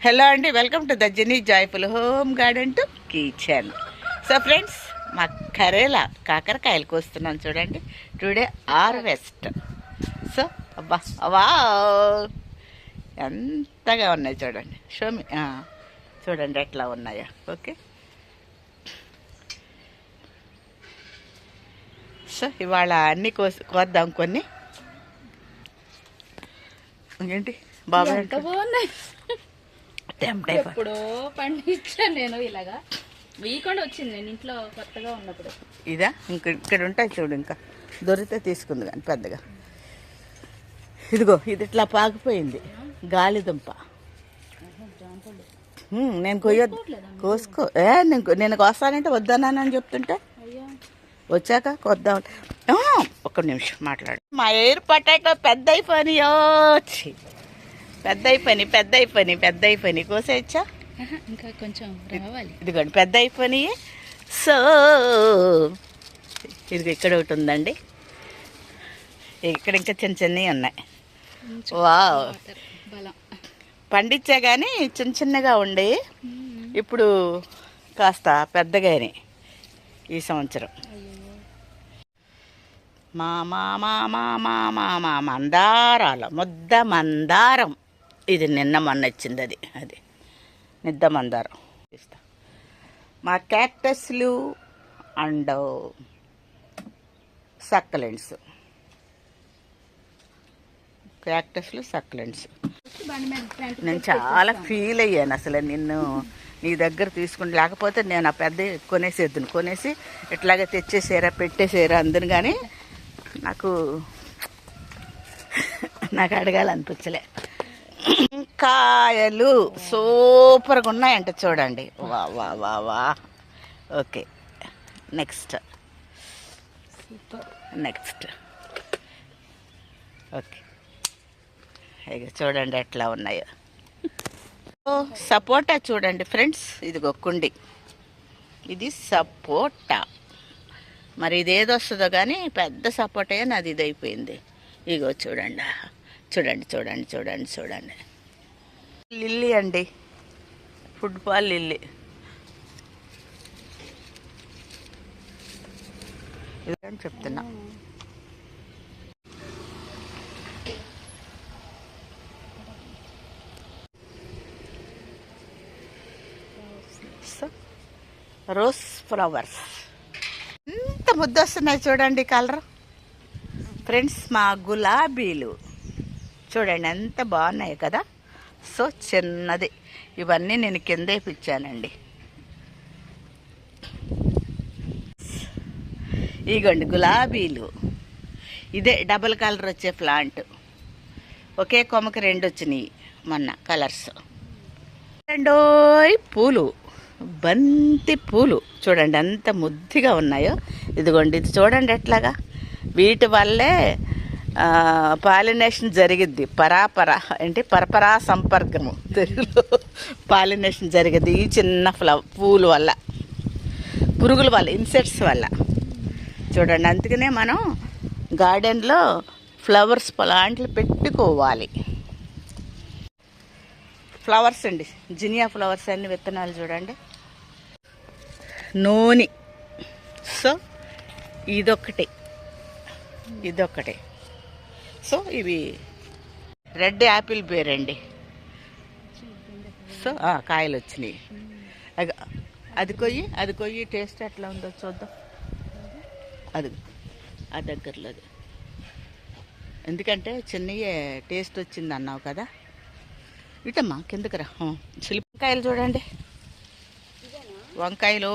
Hello అండి, welcome to the Jenny joyful home garden to kitchen. So friends, మా కరేలా కాకరకాయలు కోస్తున్నాను చూడండి. Today harvest. సో అబ్బా అవా ఎంతగా ఉన్నాయి చూడండి. షోమి చూడండి ఎట్లా ఉన్నాయా. ఓకే, సో ఇవాళ అన్నీ కోద్దాం కొన్ని. ఏంటి బాబా బాగున్నాయి. ఎప్పుడో పండించాను నేను, ఇలాగా వీకుండా వచ్చింది నేను ఇంట్లో కొత్తగా ఉన్నప్పుడు. ఇదా ఇక్కడ ఉంటాయి చూడు, ఇంకా దొరికితే తీసుకుంది కానీ పెద్దగా. ఇదిగో ఇది ఇట్లా పాకిపోయింది, గాలిదుంప. నేను కోసుకో నేను కోస్తానంటే వద్దన్నానని చెప్తుంటే వచ్చాక కొద్దాం. ఒక్క నిమిషం మాట్లాడు. మా ఎయిర్ పొటాటో పెద్ద అయిపోయినాయో, పెద్ద అయిపోయి కోసేయచ్చా? ఇంకా కొంచెం రావాలి. ఇదిగోండి పెద్ద అయిపోయి. సో ఇదిగో ఇక్కడ ఒకటి ఉందండి, ఇక్కడ ఇంకా చిన్న చిన్నవి ఉన్నాయి. వావ్, పండించా కానీ చిన్న చిన్నగా ఉండే, ఇప్పుడు కాస్త పెద్దగానే ఈ సంవత్సరం. మా మా మా మా మా మా మా మందారాలు, ముద్ద మందారం. ఇది నిన్న మొన్న వచ్చింది, అది నిద్ద మందారం. మా క్యాక్టస్లు అండ్ సక్కలెంట్స్, క్యాక్టస్లు సక్కలెంట్స్. నేను చాలా ఫీల్ అయ్యాను అసలు నిన్ను నీ దగ్గర తీసుకుని, లేకపోతే నేను ఆ పెద్ద కొనేసి ఇట్లాగే తెచ్చేసారా పెట్టేసారా అందును. కానీ నాకు అడగాలనిపించలే. కాయలు సూపర్గా ఉన్నాయంట చూడండి. వా వా వా వా. ఓకే, నెక్స్ట్ ఓకే, ఇక చూడండి ఎట్లా ఉన్నాయో. సపోటా చూడండి ఫ్రెండ్స్, ఇదిగో కుండి, ఇది సపోటా. మరి ఇదేదో వస్తుందో కానీ పెద్ద సపోటా నాది ఇది అయిపోయింది. ఇగో చూడండి చూడండి. లిల్లీ అండి, ఫుట్బాల్ లిల్లీ. ఇదని చెప్తున్నా. రోజ్ ఫ్లవర్స్ ఎంత ముద్ద వస్తున్నాయి చూడండి కలర్. ఫ్రెండ్స్, మా గులాబీలు చూడండి ఎంత బాగున్నాయి కదా. సో చిన్నది, ఇవన్నీ నేను కిందే పిచ్చానండి. ఇగోండి గులాబీలు, ఇదే డబుల్ కలర్ వచ్చే ప్లాంట్. ఒకే కొమ్మకి 2 వచ్చినాయి మొన్న కలర్స్. పూలు, బంతి పూలు చూడండి ఎంత ముద్దుగా ఉన్నాయో. ఇదిగోండి ఇది చూడండి ఎట్లాగా. వీటి వల్లే పాలినేషన్ జరిగిద్ది. పరపరా సంపర్కము తెలుగులో పాలినేషన్ జరిగిద్ది ఈ చిన్న పూల వల్ల, పురుగుల వల్ల, ఇన్సెక్ట్స్ వల్ల చూడండి. అందుకనే మనం గార్డెన్లో ఫ్లవర్స్ ప్లాంట్లు పెట్టుకోవాలి. ఫ్లవర్స్ అండి, జినియా ఫ్లవర్స్ అన్ని విత్తనాలు చూడండి. నూనె. సో ఇదొకటి. సో ఇవి రెడ్ యాపిల్ బేర్ అండి. సో కాయలు వచ్చినాయి. అది కొయ్యి టేస్ట్ ఎట్లా ఉందో చూద్దాం. అది ఆ దగ్గరలోది, ఎందుకంటే చిన్నయే టేస్ట్ వచ్చింది అన్నావు కదా. ఇటమ్మా కిందకి రా. వంకాయలు చూడండి, వంకాయలు